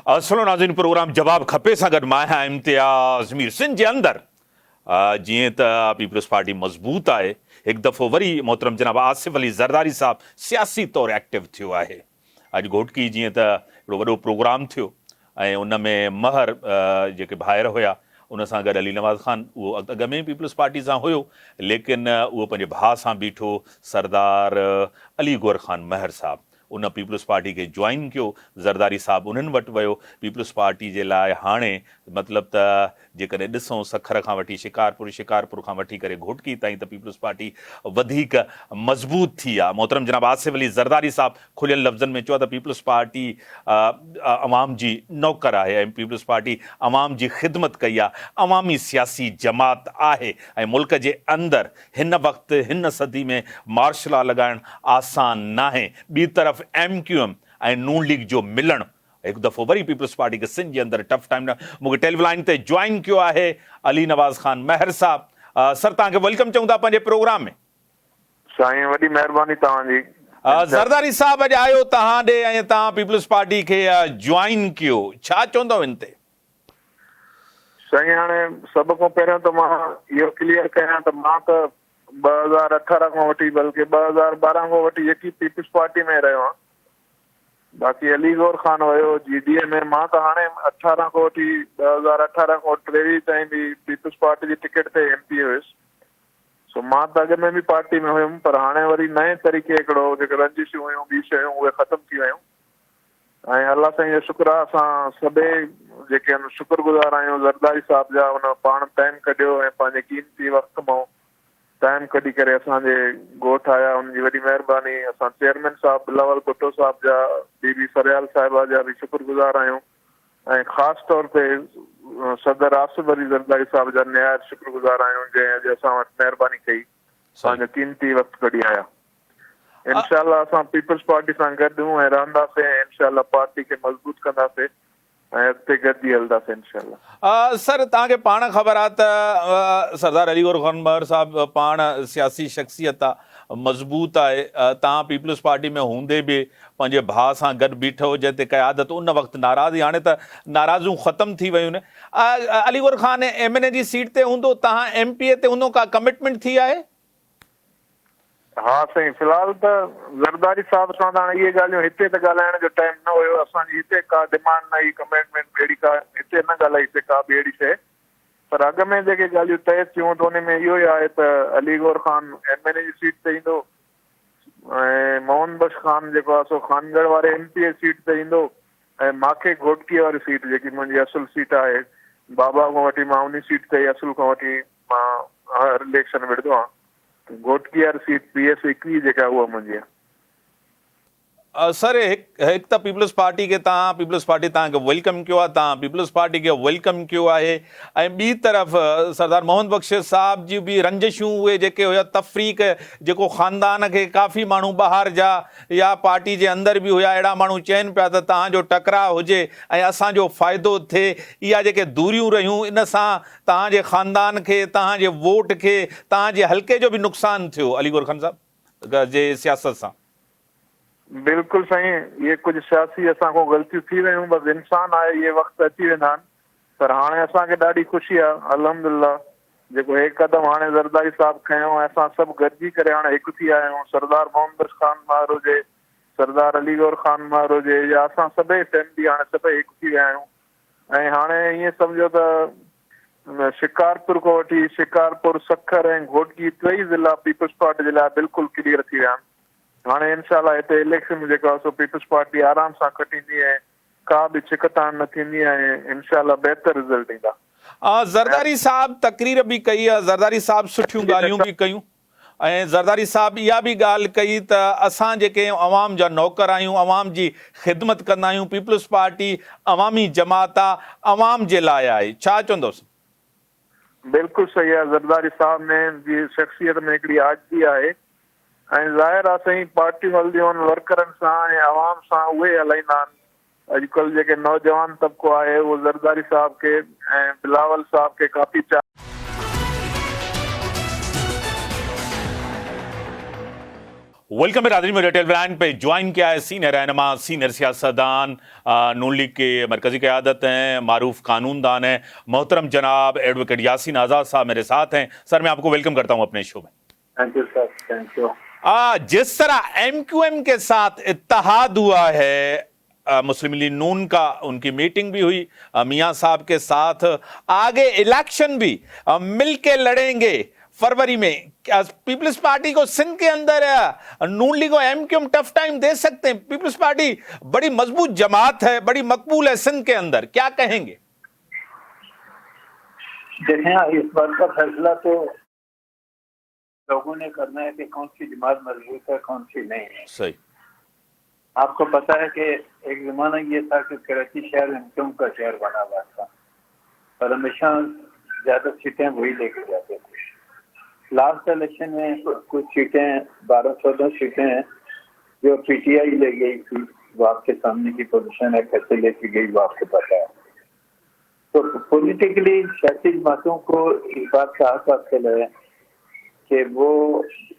असलो नाज़रीन प्रोग्राम जवाब खपे सां गॾु मां आहियां इम्तियाज़ मीर। सिंध जे अंदरि जीअं त पीपल्स पार्टी मज़बूत आहे, हिकु दफ़ो वरी मोहतरम जनाब आसिफ अली ज़रदारी साहब सियासी तौरु एक्टिव थियो आहे। अॼु घोटकी जीअं त हिकिड़ो वॾो प्रोग्राम थियो ऐं उन में महर जेके भाइर हुया उन सां गॾु अली नवाज़ ख़ान, उहो अॻ में पीपल्स पार्टी सां हुयो, लेकिन उहो पंहिंजे भाउ सां बीठो, सरदार अली गौर ख़ान महर साहब उन पीपल्स पार्टी खे ज्वाइन कयो। ज़रदारी साहब उन्हनि वटि वियो पीपल्स पार्टी जे लाइ। हाणे मतिलबु त जेकॾहिं ॾिसूं सखर खां वठी शिकारपुर खां वठी करे घोटकी ताईं त पीपल्स पार्टी वधीक मज़बूत थी आहे। मोहतरम जनाब आसिफ अली ज़रदारी साहब खुलियल लफ़्ज़नि में चयो त पीपल्स पार्टी अवाम जी नौकर आहे ऐं पीपल्स पार्टी अवाम जी ख़िदमत कई आहे, अवामी सियासी जमात आहे ऐं मुल्क जे अंदरि हिन वक़्तु हिन सदी में मार्शल लॉ लॻाइणु आसान नाहे। ॿी तरफ़ MQM ऐं नून लीग जो मिलणु हिकु दफ़ो वरी पीपल्स पार्टी खे सिंध जे अंदरि टफ टाइम मूंखे टेलीविज़न लाइन ते ज्वाइन कयो आहे अली नवाज़ ख़ान महर साहब। सर तव्हांखे वेलकम चऊं था पंहिंजे प्रोग्राम में। साईं वॾी महिरबानी तव्हांजी। ज़रदारी साहब अॼु आयो तव्हां ॾे ऐं तव्हां पीपल्स पार्टी खे ज्वाइन कयो, छा चवंदव हिन ते? साईं हाणे सभ खां पहिरियों त मां इहो क्लियर कयां त मां त 2018 खां वठी बल्कि 2012 खां वठी जेकी पीपल्स पार्टी में रहियो आहियां। बाक़ी अली गौर ख़ान हुयो GDA में, मां त हाणे 18 खां वठी 2018 खां 23 ताईं बि पीपल्स पार्टी जी टिकट ते MP हुयुसि। सो मां त अॻ में बि पार्टी में हुयुमि, पर हाणे वरी नए तरीक़े हिकिड़ो जेके रंजिशूं हुयूं ॿी शयूं उहे ख़तमु थी वियूं ऐं अलाह साईं जो शुक्र आहे असां सभई जेके आहिनि शुक्रगुज़ार आहियूं ज़रदारी साहब जा। उन पाण टाइम कढियो ऐं पंहिंजे क़ीमती वक़्त मां टाइम कढी करे असांजे ॻोठ आया, उनजी वॾी महिरबानी। असां चेयरमैन साहब बिलावल भुट्टो साहब जा, बीबी फरियाल साहिबा जा बि शुक्रगुज़ार आहियूं ऐं ख़ासि तौर ते सदर आसिफ अली ज़रदारी साहब जा निहायत शुक्रगुज़ार आहियूं जंहिं अॼु असां वटि महिरबानी कई, पंहिंजो क़ीमती वक़्तु कढी आया। इंशाअल्लाह असां पीपल्स पार्टी सां गॾु ऐं रहंदासीं ऐं इंशाअल्लाह पार्टी खे मज़बूत कंदासीं ऐं अॻिते गॾिजी हलंदासीं इंशाअल्लाह। सर तव्हांखे पाण ख़बर आहे त सरदार अली गौर ख़ान महर साहब पाण सियासी शख़्सियत आहे, मज़बूत आहे। तव्हां पीपल्स पार्टी में हूंदे बि पंहिंजे भाउ सां गॾु बीठो जंहिं ते क़यादत उन वक़्तु नाराज़, हाणे त नाराज़ूं ख़तमु थी वियूं आहिनि। अली गौर ख़ान MNA जी सीट ते हूंदो, तव्हां MP ते हूंदो, का कमिटमेंट थी आहे? हा साईं, फ़िलहाल त ज़रदारी साहब सां त हाणे इहे ॻाल्हियूं हिते त ॻाल्हाइण जो टाइम न हुयो। असांजी हिते का डिमांड न हुई, कमिटमेंट अहिड़ी का हिते न ॻाल्हाईसीं का बि अहिड़ी शइ। पर अॻ में जेके ॻाल्हियूं तइ थियूं त उन में इहो ई आहे त अली गौर ख़ान MNA जी सीट ते ईंदो ऐं मोहन बख्श ख़ान जेको आहे सो ख़ानगढ़ वारे MP सीट ते ईंदो ऐं मूंखे घोटकीअ वारी सीट जेकी मुंहिंजी असुल सीट आहे, बाबा खां वठी मां उन सीट ते असुल खां वठी मां हर इलेक्शन विढ़ंदो आहियां। घोटकी वारी सीट PS 21 जेका उहा मुंहिंजी आहे। सर हिकु त पीपल्स पार्टी खे पीपल्स पार्टी तव्हांखे वेलकम कयो आहे, तव्हां पीपल्स पार्टी खे वेलकम कयो आहे ऐं ॿी तरफ़ सरदार मोहन बख्श साहब जी बि रंजिशूं उहे जेके हुया, तफ़रीक़ जेको ख़ानदान खे काफ़ी माण्हू ॿाहिरि जा या पार्टी जे अंदरि बि हुया, अहिड़ा माण्हू चवनि पिया त तव्हांजो टकराउ हुजे ऐं असांजो फ़ाइदो थिए। इहा जेके दूरियूं रहियूं इन सां तव्हांजे ख़ानदान खे, तव्हांजे वोट खे, तव्हांजे हल्के जो बि नुक़सानु थियो अली गौर ख़ान साहब जे सियासत सां? बिल्कुलु साईं, इहे कुझु सियासी असां खां ग़लतियूं थी वियूं, बसि इंसान आहे, इहे वक़्तु अची वेंदा आहिनि। पर हाणे असांखे ॾाढी ख़ुशी आहे अल्हम्दुलिल्लाह जेको हे क़दम हाणे ज़रदारी साहब खयों ऐं असां सभु गॾिजी करे हाणे हिकु थी आया आहियूं। सरदार मोहन बख्श ख़ान महर हुजे, सरदार अली गौर ख़ान महर हुजे, या असां सभई फैमिली हाणे सभई हिकु थी विया आहियूं। ऐं हाणे ईअं सम्झो त शिकारपुर खां वठी शिकारपुर, सखर ऐं घोटकी टई ज़िला पीपल्स पार्टी जे लाइ बिल्कुलु क्लियर थी विया आहिनि। हाणे इंशाअल्लाह हिते इलेक्शन जेको आहे सो पीपल्स पार्टी आराम सां खटींदी ऐं का बि छिकतान न थींदी ऐं इंशाअल्लाह बहितर रिज़ल्ट ईंदा। ज़रदारी साहब तकरीर बि कई आहे, ज़रदारी साहब सुठियूं ॻाल्हियूं बि कयूं ऐं ज़रदारी साहब इहा बि ॻाल्हि कई त असां जेके अवाम जा नौकर आहियूं, अवाम जी ख़िदमत कंदा आहियूं, पीपल्स पार्टी अवामी जमात आहे, अवाम जे लाइ आहे। छा चवंदोसि? बिल्कुलु सही आहे। ज़रदारी साहब में जी शख़्सियत में हिकिड़ी आज़दी आहे ऐं ज़ाहिर आहे साईं पार्टियूं हलंदियूं आहिनि वर्करनि सां ऐं आवाम सां, उहे हलाईंदा आहिनि। अॼुकल्ह जेके नौजवान तबिको आहे उहो ज़रदारी साहब खे ऐं बिलावल साहब खे काफ़ी वेलकम बरादरी में रिटेल ब्रांड पे ज्वाइन किया है सीनियर रहनुमा सीनियर सियासतदान नून लीग के मरकजी क़यादत हैं, मारूफ कानूनदान हैं, मोहतरम जनाब एडवोकेट यासीन आज़ाद साहब मेरे साथ हैं। सर मैं आपको वेलकम करता हूं अपने शो में। Thank U sir, thank U. जिस तरह MQM के साथ इत्तेहाद हुआ है मुस्लिम लीग नून का, उनकी मीटिंग भी हुई मियां साहब के साथ, आगे इलेक्शन भी मिल के लड़ेंगे फरवरी में। पीपल्स पार्टी को सिंध के अंदर नून लीग और MQM टफ टाइम दे सकते हैं? पीपल्स पार्टी बड़ी मजबूत जमात है, बड़ी मकबूल है सिंध के अंदर, क्या कहेंगे? देखें, इस बात का फैसला तो लोगों ने करना है कि कौन सी जमात मजबूत है, कौन सी नहीं है। सही। आपको पता है कि एक जमाना ये था कि कराची शहर MQM का शहर बना हुआ था और हमेशा ज्यादा सीटें वही लेके जाते थे। लास्ट इलेक्शन में कुछ सीटें 12-14 सीटें हैं जो PTI ले गई थी, वो आपके सामने की पोजीशन है, कैसे लेके गई वो आपको पता है। तो पॉलिटिकली सियासी जमातों को इस बात का हक हासिल है कि वो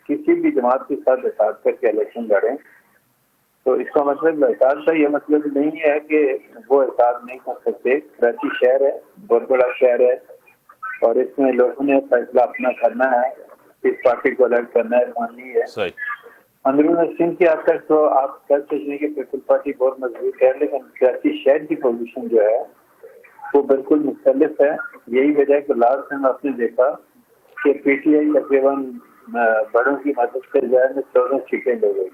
किसी भी जमात के साथ इत्तेहाद करके इलेक्शन लड़ें। तो इसका मतलब इत्तेहाद का ये मतलब नहीं है कि वो इत्तेहाद नहीं कर सकते। कराची शहर है, बहुत बड़ा शहर है और इसमें लोगों ने फैसला अपना करना है, इस पार्टी को अलग करना है, माननी है। सही। अंदरून सिंध के हद तक तो आप कह सकते हैं कि पीपल्स पार्टी बहुत मजबूत है, लेकिन कराची शहर की पोजीशन जो है वो बिल्कुल मुख्तलिफ है। यही वजह है कि लास्ट टाइम आपने देखा कि PTI तकरीबन बड़ों की मदद से जो है 14 सीटें ले गई।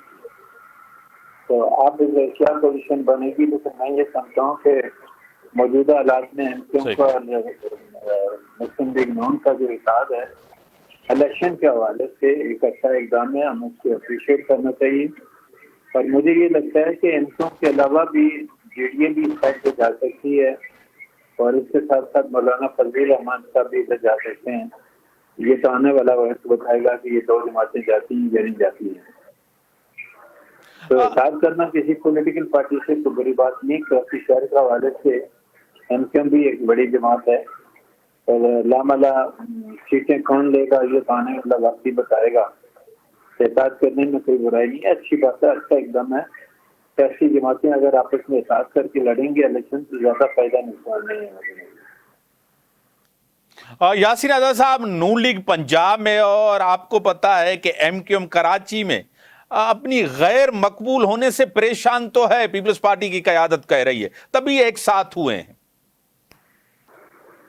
तो आप क्या पोजीशन बनेगी, लेकिन मैं ये समझता हूँ कि मौजूदा हालात में MQM का और मुस्लिम लीग नून का जो इत्तेहाद है इलेक्शन के हवाले से एक अच्छा इकदाम है, हमें उसको अप्रिशिएट करना चाहिए। और मुझे ये लगता है कि MQM के अलावा भी JDA भी इस साइड पे जा सकती है और इसके साथ साथ मौलाना फजल रहमान साहब भी इधर जा सकते हैं। ये तो आने वाला वक्त बताएगा कि ये दो जमातें जाती हैं या नहीं जाती हैं। तो इत्तेहाद करना किसी पॉलिटिकल पार्टी से तो बुरी बात नहीं। कराची शहर के हवाले से MQM भी एक बड़ी जमात है और लामला सीटें कौन लेगा ये तो आने वाला वक्त ही बताएगा। इत्तेहाद करने में कोई बुराई नहीं है, अच्छी बात है, अच्छा एकदम है। ऐसी जमातें अगर आपस में इत्तेहाद करके लड़ेंगे इलेक्शन तो ज्यादा फायदा नुकसान नहीं है। यासीन आज़ाद साहब, नून लीग पंजाब में और आपको पता है कि MQM कराची में अपनी गैर मकबूल होने से परेशान तो है, पीपल्स पार्टी की क़यादत कह रही है, तभी एक साथ हुए हैं।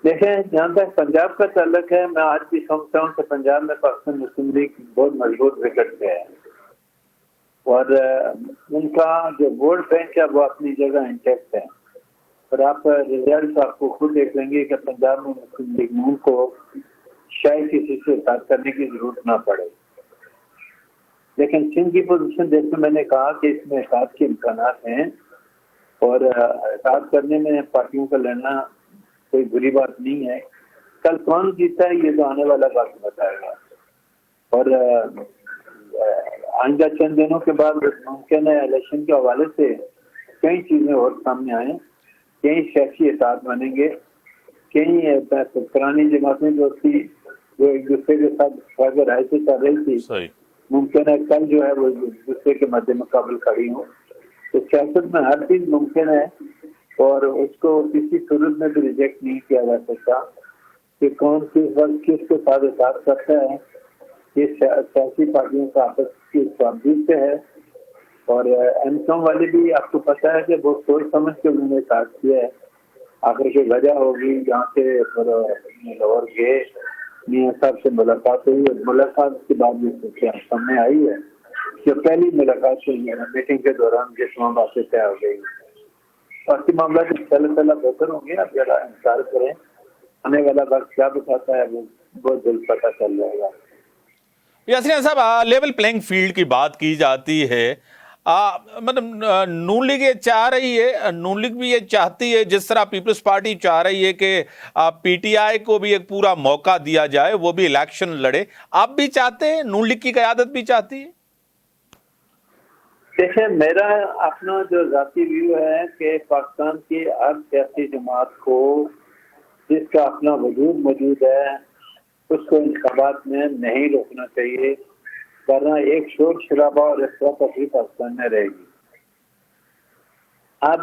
देखें, जहाँ तक पंजाब का ताल्लुक है, मैं आज भी समझता हूँ कि पंजाब में पाकिस्तान मुस्लिम लीग बहुत मजबूत विकेट पे है और उनका जो वोट बैंक है वो अपनी जगह इंटैक्ट है। और आप रिजल्ट आपको खुद देख लेंगे कि पंजाब में मुस्लिम लीग नून को शायद किसी से इत्तेहाद करने की जरूरत ना पड़े। लेकिन सिंध की पोजीशन जैसे मैंने कहा कि इसमें इत्तेहाद के इम्कानात हैं और इत्तेहाद करने में पार्टियों का लड़ना कोई बुरी बात नहीं है। कल कौन जीता है ये तो आने वाला वक्त बताएगा और आइंदा चंद दिनों के बाद मुमकिन है इलेक्शन के हवाले से कई चीजें और सामने आए, कई सियासी इत्तेहाद बनेंगे, कई पुरानी जमातें जो थी जो एक दूसरे के साथ अगर राय से कर रही थी, मुमकिन है कल जो है वो एक दूसरे के मद्दे मुकाबल खड़ी हो। तो सियासत में हर चीज मुमकिन है और उसको किसी सूरत में भी रिजेक्ट नहीं किया जा सकता कि कौन किस वक्त किसके साथ इत्तेहाद करता है। ये सियासी पार्टियों का आपस की स्वार्थ से है और MQM वाले भी आपको पता है कि वो सोच समझ के उन्होंने इत्तेहाद किया है। आखिर की वजह होगी यहाँ से लाहौर गए, मियां साहब से मुलाकात हुई और मुलाकात के बाद ये सामने आई है कि पहली मुलाकात से मीटिंग के दौरान ये तमाम बातें तय हो गई। बाकी मामला जो चला बेहतर होंगे, आप जरा इंतजार करें, आने वाला वक्त क्या बताता है वो बहुत जल्द पता चल जाएगा। यासीन साहब, लेवल प्लेइंग फील्ड की बात की जाती है, मतलब नून लीग ये चाह रही है, नून लीग भी ये चाहती है, जिस तरह पीपल्स पार्टी चाह रही है कि PTI को भी एक पूरा मौका दिया जाए, वो भी इलेक्शन लड़े, आप भी चाहते हैं, नून लीग की क़यादत भी चाहती है? देखिए, मेरा अपना जो जाती व्यू है कि पाकिस्तान की हर सियासी जमात को जिसका अपना वजूद मौजूद है उसको इंतखाबात में नहीं रोकना चाहिए। वरना एक शोर शराबा और अफरा तफरी पाकिस्तान में रहेगी। अब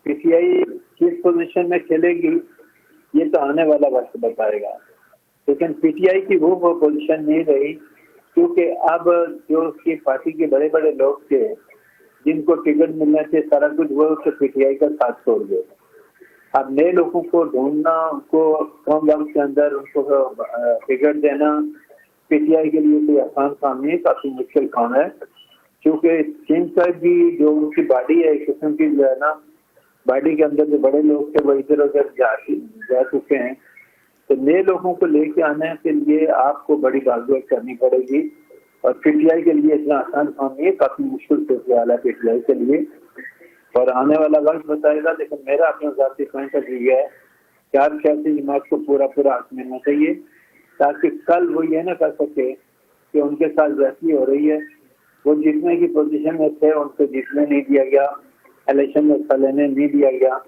पीटीआई किस पोजीशन में खेलेगी ये तो आने वाला वक्त बताएगा, लेकिन पीटीआई की वो पोजीशन नहीं रही, क्योंकि अब जो उसकी पार्टी के बड़े बड़े लोग थे जिनको टिकट मिलने से सारा कुछ वो तो पीटीआई का साथ छोड़ गए। अब नए लोगों को ढूंढना, उनको कम वक्त के अंदर उनको टिकट देना पीटीआई के लिए कोई आसान काम नहीं है, काफी मुश्किल काम है, क्योंकि सिंह साहब की जो उनकी बॉडी है एक किस्म की जो है ना, बॉडी के अंदर जो बड़े लोग थे वो इधर उधर जा चुके हैं, तो नए लोगों को लेके आने के लिए आपको बड़ी भागदौड़ करनी पड़ेगी और पीटीआई के लिए इतना आसान काम नहीं है, काफी मुश्किल सूरत है पीटीआई के लिए और आने वाला वक्त बताएगा। लेकिन मेरा अपना जाती पॉइंट ऑफ व्यू है कि आप सियासी जमात को पूरा हक मिलना चाहिए, ताकि कल वो ये ना कर सके कि उनके साथ वैसी हो रही है, वो जीतने की पोजीशन में थे उनको जीतने नहीं दिया गया, इलेक्शन में हिस्सा लेने नहीं दिया गया,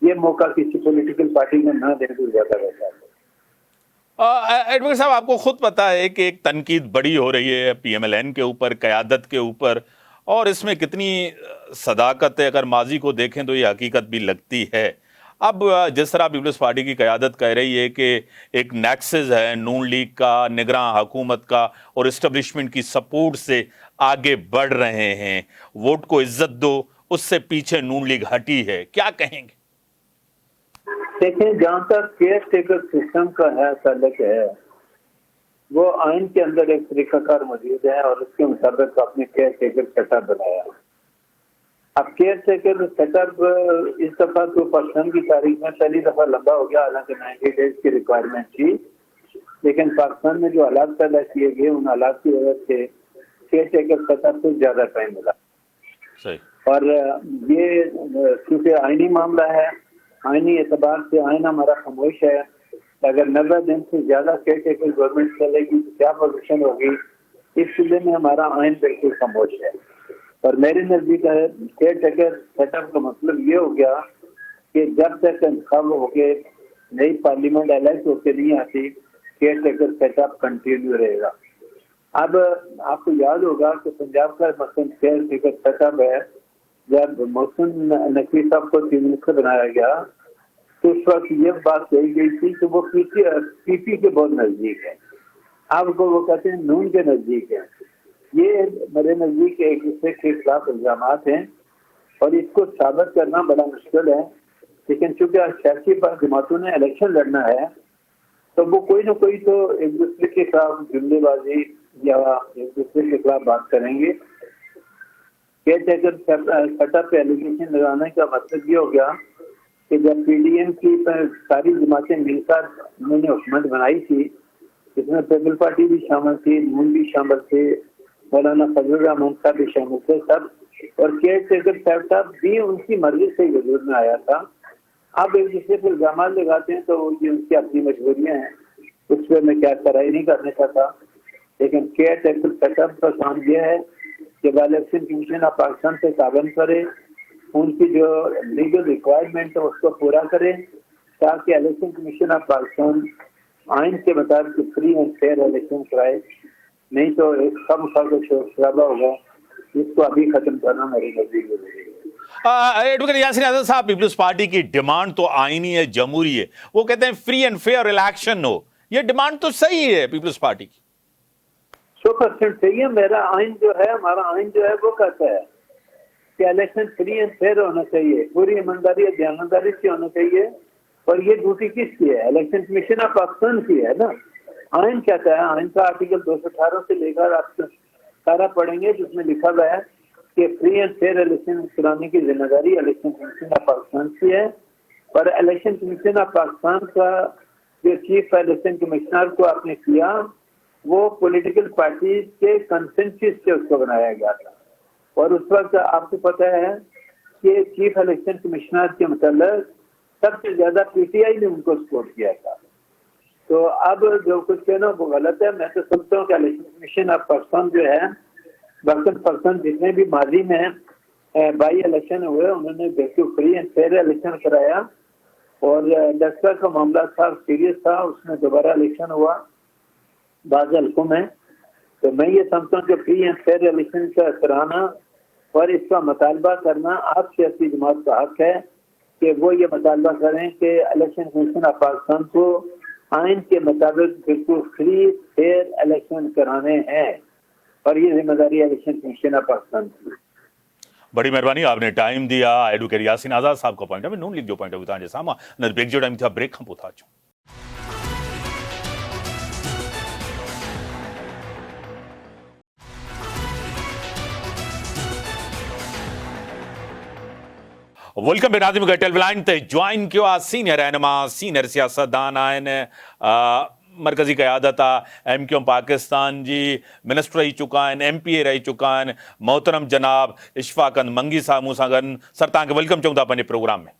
ये मौका किसी पॉलिटिकल पार्टी में ना देने को ज्यादा रहता है। एडवोकेट साहब, आपको खुद पता है कि एक तनकीद बड़ी हो रही है पीएमएलएन के ऊपर, क़यादत के ऊपर, और इसमें कितनी सदाकत है, अगर माजी को देखें तो ये हकीकत भी लगती है। अब जिस तरह पीपल्स पार्टी की क़यादत कह रही है कि एक नेक्सस है नून लीग का, निगरान हुकूमत का और इस्टब्लिशमेंट की सपोर्ट से आगे बढ़ रहे हैं, वोट को इज्जत दो, उससे पीछे नून लीग हटी है, क्या कहेंगे? देखें, जहाँ तक केयर टेकर सिस्टम का है ताल्लुक है, वो आइन के अंदर एक तरीकाकार मौजूद है और उसके मुताबिक आपने केयर टेकर सेटअप बनाया। अब केयर टेकर सेटअप इस दफा तो पाकिस्तान की तारीख में पहली दफा लंबा हो गया, हालांकि 90 डेज की रिक्वायरमेंट थी, लेकिन पाकिस्तान में जो हालात पैदा किए गए उन हालात की वजह से केयर टेकर सेटअप को ज्यादा टाइम मिला। सही। और ये क्योंकि आइनी मामला है, आइनी एतबार से आइन हमारा खामोश है, अगर 90 दिन से ज्यादा केयर टेकर गवर्नमेंट चलेगी तो क्या पोजिशन होगी, इस सिलसिले में हमारा आइन बिल्कुल खामोश है। और मेरे नजदीक केयर टेकर सेटअप का मतलब ये हो गया कि जब तक इंतखाब होके नई पार्लियामेंट इलेक्ट होके नहीं आती, केयर टेकर सेटअप कंटिन्यू रहेगा। अब आपको याद होगा कि पंजाब का मसलन केयर टेकर सेटअप है, जब मोहसिन नकवी साहब को चीफ मिनिस्टर बनाया गया तो उस वक्त ये बात कही गई थी कि वो पीपी के बहुत नजदीक है, अब वो कहते हैं नून के नजदीक है। ये मेरे नजदीक एक दूसरे के खिलाफ इल्जाम हैं और इसको साबित करना बड़ा मुश्किल है, लेकिन चूंकि सियासी जमातों ने इलेक्शन लड़ना है तो वो कोई ना कोई तो एक दूसरे के खिलाफ जुमलेबाजी या एक दूसरे के खिलाफ बात करेंगे। केयर टेकर सेटअप पे एलिगेशन लगाने का मतलब ये हो गया कि जब पीडीएम की सारी जमातें मिलकर उन्होंने हुकूमत बनाई थी, इसमें पीपल पार्टी भी शामिल थी, नून भी शामिल थे, मौलाना फजलुर रहमान साहब भी शामिल थे सब, और केयर टेकर सेटअप भी उनकी मर्जी से वजूद में आया था। अब एक दूसरे पर इल्जाम लगाते हैं तो ये उनकी अपनी मजबूरियां हैं, उस पर मैं क्या कराई नहीं करने का था, लेकिन केयर टेकर सेटअप का काम यह है कि इलेक्शन कमीशन ऑफ पाकिस्तान से ताबन करे, उनकी जो लीगल रिक्वायरमेंट है उसको पूरा करें, ताकि इलेक्शन कमीशन ऑफ पाकिस्तान आइन के मुताबिक फ्री एंड फेयर इलेक्शन कराए, नहीं तो एक कम शराबा होगा, इसको अभी खत्म करना मेरी नजदीक है। एडवोकेट यासिर आज़ाद साहब, पीपल्स पार्टी की डिमांड तो आईनी है, जमहूरी है, वो कहते हैं फ्री एंड फेयर इलेक्शन हो, ये डिमांड तो सही है पीपल्स पार्टी की। 100% सही है। मेरा आइन जो है, हमारा आइन जो है वो कहता है कि इलेक्शन फ्री एंड फेयर होना चाहिए, पूरी ईमानदारी और दयानतदारी से होना चाहिए, और ये ड्यूटी किसकी है? इलेक्शन कमीशन ऑफ पाकिस्तान की है ना। आइन कहता है, आइन का आर्टिकल 218 से लेकर आप सारा पढ़ेंगे जिसमें लिखा हुआ है कि फ्री एंड फेयर इलेक्शन कराने की जिम्मेदारी इलेक्शन कमीशन ऑफ पाकिस्तान की है, और इलेक्शन कमीशन ऑफ पाकिस्तान का जो चीफ इलेक्शन कमिश्नर को आपने किया वो पॉलिटिकल पार्टी के कंसेंसस से उसको बनाया गया था, और उस वक्त आपको पता है कि चीफ इलेक्शन कमिश्नर के मतलब सबसे ज्यादा पीटीआई ने उनको सपोर्ट किया था। तो अब जो कुछ कहना वो गलत है। मैं तो समझता हूँ कि इलेक्शन कमीशन ऑफ पाकिस्तान जो है, बर्तन पाकिस्तान जितने भी माजी में बाई इलेक्शन हुए उन्होंने बिल्कुल फ्री एंड फेयर इलेक्शन कराया, और लश्कर का मामला था, सीरियस था, उसमें दोबारा इलेक्शन हुआ बाज़ हल्कों में, तो मैं ये समझता हूँ कि फ्री एंड फेयर इलेक्शन का कराना और इसका मुतालबा करना आप सियासी जमात का हक है कि वो ये मुतालबा करें कि इलेक्शन कमीशन ऑफ पाकिस्तान को आइन के मुताबिक बिल्कुल फ्री फेयर इलेक्शन कराने हैं और ये जिम्मेदारी इलेक्शन कमीशन ऑफ पाकिस्तान की। बड़ी मेहरबानी, आपने टाइम दिया। एडवोकेट यासीन आज़ाद साहब का पॉइंट है नून लीग जो पॉइंट है तव्हांजे साम्हूं न ब्रेक जो टाइम था ब्रेक खां पोइ था अचूं। वेलकम बेनाज़िम गटल लाइन ते ज्वाइन किया सीनियर रहनुमा सीनियर सियासतदान आहिनि मरकज़ी क़यादत आहे MQ पाकिस्तान जी मिनिस्टर रही चुका आहिनि MPA रही चुका आहिनि मोहतरम जनाब इशफाक़ मंगी साहब मूं सां गॾु। सर तव्हांखे वेलकम चऊं था पंहिंजे प्रोग्राम में।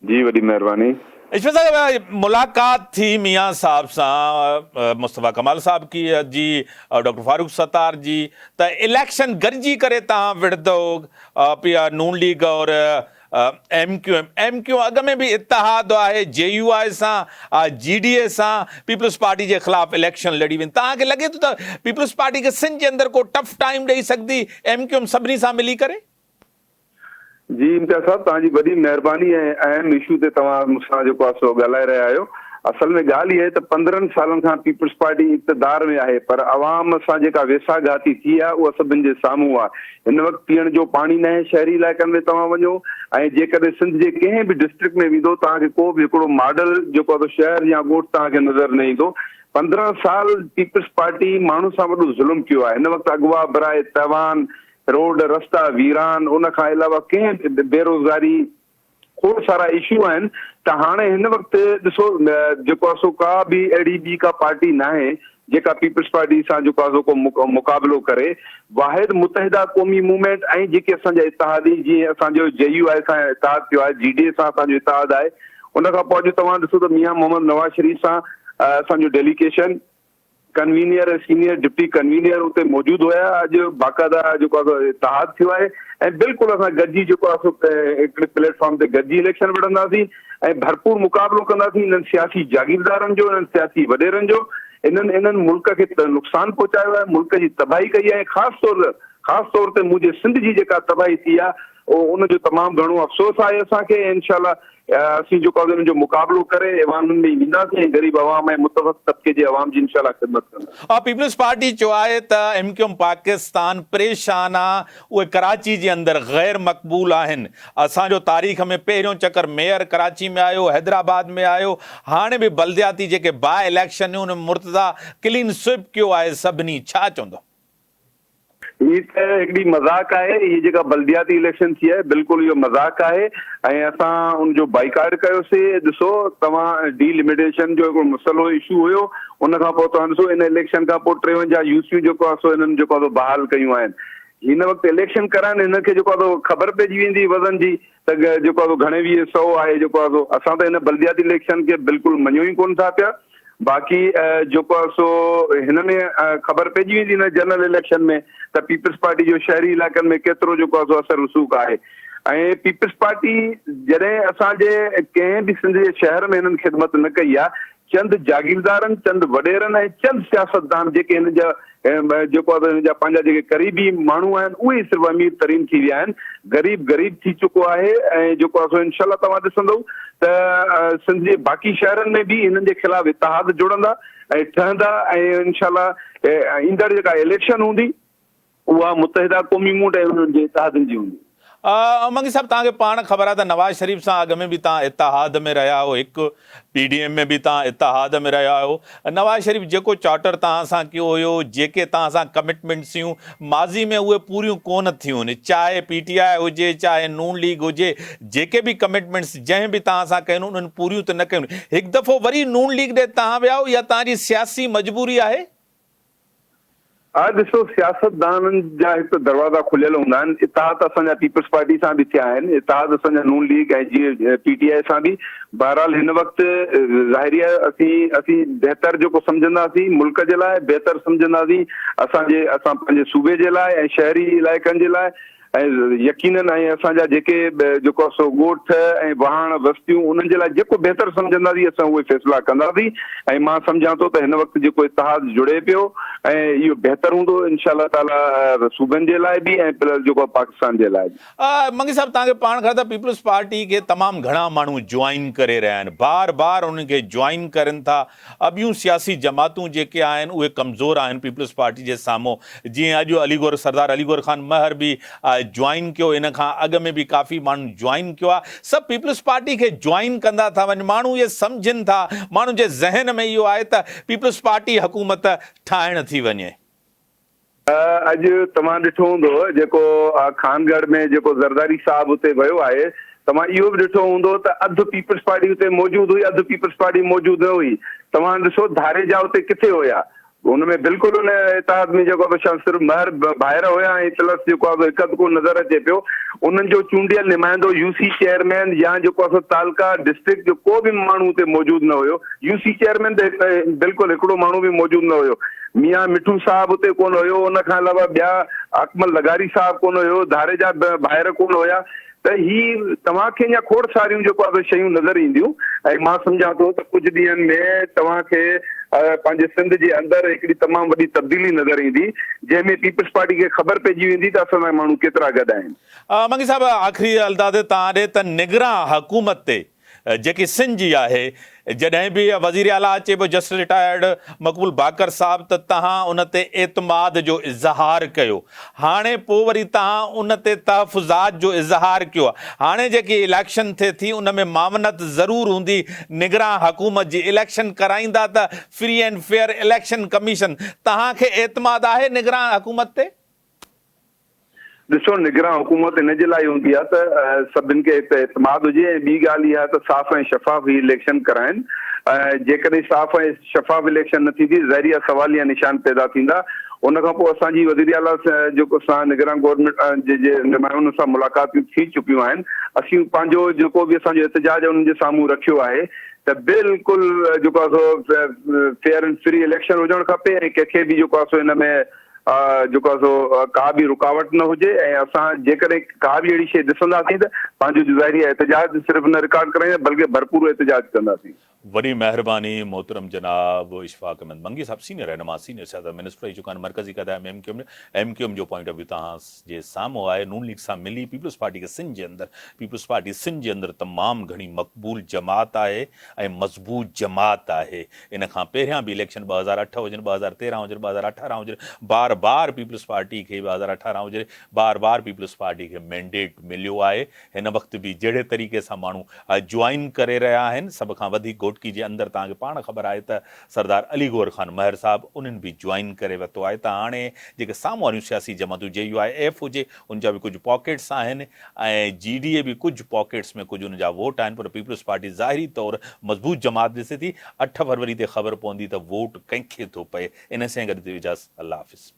जी वॾी महिरबानी। इशफाक़ साहब, मुलाकात थी मियाँ साहब सां मुस्तफ़ा कमाल साहब की जी डॉक्टर फारूक सत्तार जी त इलेक्शन गॾिजी करे तव्हां विढ़ंदो पिया नून लीग और MQ अॻ में बि इतिहाद आहे JUI सां GDA सां पीपल्स पार्टी जे ख़िलाफ़ इलेक्शन लड़ी वेंदी। तव्हांखे लॻे थो त पीपल्स पार्टी खे सिंध जे अंदरि को टफ टाइम ॾेई सघंदी MQ सभिनी सां मिली करे? जी इम्तियाज़ साहब तव्हांजी वॾी महिरबानी ऐं अहम इशू ते तव्हां मूंसां जेको आहे सो ॻाल्हाए रहिया आहियो। असल में ॻाल्हि इहा आहे त 15 सालनि खां पीपल्स पार्टी इक़्तिदार में आहे पर अवाम सां जेका वेसाघाती थी आहे उहा सभिनि जे साम्हूं आहे। हिन वक़्तु पीअण जो पाणी न आहे शहरी इलाइक़नि में तव्हां वञो ऐं जेकॾहिं सिंध जे कंहिं बि डिस्ट्रिक्ट में वेंदो तव्हांखे को बि हिकिड़ो मॉडल जेको आहे शहर या ॻोठ तव्हांखे नज़र न ईंदो। 15 साल पीपल्स पार्टी माण्हू सां वॾो ज़ुल्म कियो आहे। हिन वक़्तु अगवा बराए तवान रोड रस्ता वीरान उन खां अलावा कंहिं बेरोज़गारी खोड़ सारा इशू आहिनि त हाणे हिन वक़्तु ॾिसो जेको आहे सो का बि अहिड़ी ॿी का पार्टी न आहे जेका पीपल्स पार्टी सां जेको आहे सो को मुक़ाबिलो करे। वाहिद मुतहिदा क़ौमी मूवमेंट ऐं जेके असांजा इतिहादी जीअं असांजो JUI सां इतिहाद थियो आहे GDA सां असांजो इतिहाद आहे। उन खां पोइ अॼु तव्हां ॾिसो त मियां मोहम्मद नवाज़ शरीफ़ सां असांजो delegation convener senior deputy convener उते मौजूदु हुया। अॼु बाक़ाइदा जेको आहे इतिहाद थियो आहे ऐं बिल्कुलु असां गॾिजी जेको आहे हिकिड़े प्लेटफॉर्म ते गॾिजी इलेक्शन विढ़ंदासीं ऐं भरपूर मुक़ाबिलो कंदासीं इन्हनि सियासी जागीरदारनि जो इन्हनि सियासी वॾेरनि जो। इन्हनि मुल्क खे नुक़सानु पहुचायो आहे, मुल्क जी तबाही कई आहे। ख़ासि तौर ते मुंहिंजे सिंध जी जेका तबाही थी आहे उनजो तमामु घणो अफ़सोस आहे असांखे। इंशाल्लाह असीं जेको आहे हुननि जो मुक़ाबिलो करे ऐवाननि में वेंदासीं ऐं ग़रीब अवाम ऐं मुतवस्त तबिके जे अवाम जी इंशाल्लाह ख़िदमत कंदासीं। पीपल्स पार्टी चयो आहे त MQ पाकिस्तान परेशान आहे, उहे कराची जे अंदरि गैर मक़बूल आहिनि। असांजो तारीख़ में पहिरियों चकर मेयर कराची में आयो, हैदराबाद में आयो, हाणे बि बल्दियाती जेके बाय इलेक्शन हुन मुर्तज़ा क्लीन स्विप कयो आहे सभिनी। छा चवंदो? ही त हिकिड़ी मज़ाक आहे। हीअ जेका बल्दियाती इलेक्शन थी आहे बिल्कुलु इहो मज़ाक आहे ऐं असां उनजो बाइकाट कयोसीं। ॾिसो तव्हां डीलिमिटेशन जो हिकिड़ो मसइलो इशू हुयो उन खां पोइ तव्हां ॾिसो इन इलेक्शन खां पोइ 53 यूसियूं जेको आहे सो हिननि जेको आहे बहाल कयूं आहिनि। हिन वक़्तु इलेक्शन कराइनि हिनखे जेको आहे ख़बर पइजी वेंदी वज़न जी त जेको आहे घणे वीह सौ आहे जेको आहे असां त हिन बल्दियाती इलेक्शन खे बिल्कुलु मञूं ई कोन था पिया। बाक़ी जेको आहे सो हिन में ख़बर पइजी वेंदी न जनरल इलेक्शन में त पीपल्स पार्टी जो शहरी इलाइक़नि में केतिरो जेको आहे सो असर रसूख़ आहे। ऐं पीपल्स पार्टी जॾहिं असांजे कंहिं बि सिंध जे शहर में हिननि ख़िदमत न कई आहे, चंद जागीरदारनि चंद वॾेरनि ऐं चंद सियासतदान जेके हिन जा जेको आहे हिन जा पंहिंजा जेके क़रीबी माण्हू आहिनि उहे ई सिर्फ़ु अमीर तरीन थी विया आहिनि। गरीब थी चुको आहे ऐं जेको आहे सो इंशाल्लाह तव्हां ॾिसंदव त सिंध जे बाक़ी शहरनि में बि हिननि जे ख़िलाफ़ इतिहाद जुड़ंदा ऐं ठहंदा ऐं इंशाल्लाह ईंदड़ जेका इलेक्शन हूंदी उहा मुतहिदा क़ौमी मूवमेंट ऐं हुननि जे इतिहादनि जी हूंदी। मंगी साहब, तव्हांखे पाण ख़बर आहे त नवाज़ शरीफ़ सां अॻ में बि तव्हां इतिहाद में रहिया हो, हिकु PDM में बि तव्हां इतिहाद में रहिया हो। नवाज़ शरीफ़ जेको चार्टर तव्हां सां कयो हुयो, जेके तव्हां सां कमिटमेंट्स हुयूं माज़ी में उहे पूरियूं कोन थियूं आहिनि, चाहे PTI हुजे चाहे नून लीग हुजे, जेके बि कमिटमेंट्स जंहिं बि तव्हां सां कयूं उन्हनि पूरियूं त न कयूं। हिकु दफ़ो वरी नून लीग ॾे तव्हां विया हो या तव्हांजी सियासी मजबूरी आहे? हा ॾिसो सियासतदाननि जा हिकु दरवाज़ा खुलियल हूंदा आहिनि। इतिहाद असांजा पीपल्स पार्टी सां बि थिया आहिनि, इतिहाद असांजा नून लीग ऐं जीअं PTI सां बि। बहरहाल हिन वक़्तु ज़ाहिरी आहे असीं बहितर जेको सम्झंदासीं मुल्क जे लाइ, बहितर सम्झंदासीं असां पंहिंजे सूबे जे लाइ ऐं शहरी इलाइक़नि जे लाइ। ऐं यकीनन ऐं असांजा जेके जेको सो ॻोठ ऐं वाहण बस्तियूं उन्हनि जे लाइ जेको बहितर सम्झंदासीं असां उहे फ़ैसिला कंदासीं। ऐं मां सम्झां थो त हिन वक़्तु जेको इतिहाद जुड़े पियो ऐं इहो बहितर हूंदो इंशाअल्लाह ताला सूबनि जे लाइ बि ऐं प्लस जेको पाकिस्तान जे लाइ बि। मंगी साहब तव्हांखे पाण ख़बर अथव पीपल्स पार्टी खे तमामु घणा माण्हू ज्वाइन करे रहिया आहिनि, बार बार उनखे ज्वाइन करनि था। ॿियूं सियासी जमातूं जेके आहिनि उहे कमज़ोर आहिनि पीपल्स पार्टी जे साम्हूं। जीअं अॼु अलीगढ़ सरदार अलीगढ़ ख़ान महर बि ज्वाइन कयो, इन खां अॻु में बि काफ़ी माण्हू ज्वाइन कयो आहे। सभु पीपल्स पार्टी खे ज्वाइन कंदा था वञनि, माण्हू इहे सम्झनि था, माण्हुनि जे ज़हन में इहो आहे त पीपल्स पार्टी हुकूमत ठाहिण थी वञे। अॼु तव्हां ॾिठो हूंदो जेको खानगढ़ में जेको ज़रदारी साहिबु हुते वियो आहे, तव्हां इहो बि ॾिठो हूंदो त अधु पीपल्स पार्टी हुते मौजूदु हुई, अधु पीपल्स पार्टी मौजूदु न हुई। तव्हां ॾिसो धारेजा हुते किथे हुया, हुनमें बिल्कुलु उन इतिहाद में जेको आहे सिर्फ़ु महर ॿाहिरि हुया ऐं प्लस जेको आहे हिकु अधु को नज़र अचे पियो। उन्हनि जो चूंडियल नुमाइंदो यूसी चेयरमैन या जेको आहे तालका डिस्ट्रिक्ट जो को बि माण्हू हुते मौजूदु न हुयो। यूसी चेयरमैन त बिल्कुलु हिकिड़ो माण्हू बि मौजूदु न हुयो। मियां मिठू साहिबु हुते कोन हुयो, उन खां अलावा ॿिया अकमल लगारी साहिबु कोन हुयो, धारेजा ॿाहिरि कोन हुया। त ही तव्हांखे अञा खोड़ सारियूं जेको आहे शयूं नज़र ईंदियूं। ऐं मां सम्झां थो त कुझु ॾींहंनि में तव्हांखे पंहिंजे सिंध जे अंदरि हिकिड़ी तमामु वॾी तब्दीली नज़र ईंदी, जंहिंमें पीपल्स पार्टी खे ख़बर पइजी वेंदी त असांजा माण्हू केतिरा गॾु आहिनि। मंगी साहब आख़िरी अंदाज़े तव्हां ॾे त निगरां हुकूमत ते जेकी सिंध जी आहे, जॾहिं बि वज़ीर आला अचे पियो जस्ट रिटायर्ड मक़बूल बाकर साहब, त तव्हां उन ते एतमाद जो इज़हार कयो। हाणे पोइ वरी तव्हां उन ते तहफ़ुज़ात जो इज़हार कयो आहे। हाणे जेकी इलेक्शन थिए थी उन में मामनत ज़रूरु हूंदी निगरां हुकूमत जी, इलेक्शन कराईंदा त free and fair election commission. तव्हांखे एतमाद आहे निगरां हुकूमत ते? ॾिसो, निगरां हुकूमत इन जे लाइ हूंदी आहे त सभिनि खे एतमाद हुजे। ऐं ॿी ॻाल्हि इहा आहे त साफ़ ऐं शफ़ाफ़ ही इलेक्शन कराइनि। जेकॾहिं साफ़ ऐं शफ़ाफ़ इलेक्शन न थींदी, ज़हरिया सवालिया निशान पैदा थींदा। उन खां पोइ असांजी वज़ीर आला जेको सां निगरां गवर्नमेंट जे नुमाइंदनि सां मुलाक़ातूं थी चुकियूं आहिनि। असीं पंहिंजो जेको बि असांजो एहतजाज उन्हनि जे साम्हूं रखियो आहे त बिल्कुलु जेको आहे so fair and free election हुजणु खपे ऐं कंहिंखे बि जेको आहे सो हिन में जेको आहे सो का बि रुकावट न हुजे। ऐं असां जेकॾहिं का बि अहिड़ी शइ ॾिसंदासीं त पंहिंजो ज़ाहिरी एहतजाज सिर्फ़ु न रिकॉर्ड कराईंदा बल्कि भरपूर एहतजाज कंदासीं। वॾी महिरबानी मोहतरम जनाब इशफाक अहमद मंगी साहब, सीनियर रहनुमा, सीनियर सियासत मिनिस्टर रही चुका आहिनि, मरकज़ी क़यादत एमक्यूएम जो पॉइंट ऑफ व्यू तव्हां जे साम्हूं आहे। नून लीग सां मिली पीपल्स पार्टी खे सिंध जे अंदरि, पीपल्स पार्टी सिंध जे अंदरि तमामु घणी मक़बूल जमात आहे ऐं मज़बूत जमात आहे। इन खां पहिरियां बि इलेक्शन 2008 हुजनि, 2013 हुजनि, 2018 हुजनि, बार बार पीपल्स पार्टी खे 2018 हुजे, बार बार पीपल्स पार्टी खे मैंडेट मिलियो आहे। हिन वक़्तु बि जहिड़े तरीक़े सां माण्हू ज्वाइन करे रहिया आहिनि। सभ खां वधीक घोटकी जे अंदरि तव्हांखे पाण ख़बर आहे त सरदार अलीगोर ख़ान महर साहिबु उन्हनि बि ज्वाइन करे वरितो आहे। त हाणे जेके साम्हूं वारियूं सियासी जमातूं JUIF हुजे, उनजा बि कुझु पॉकेट्स आहिनि ऐं GDA बि कुझु पॉकेट्स में कुझु उनजा वोट आहिनि, पर पीपल्स पार्टी ज़ाहिरी तौरु मज़बूत जमात ॾिसे थी। 8 फरवरी ते ख़बर पवंदी त वोट कंहिंखे थो पए। इन सां गॾु इजाज़त, अल्लाह हाफ़िज़।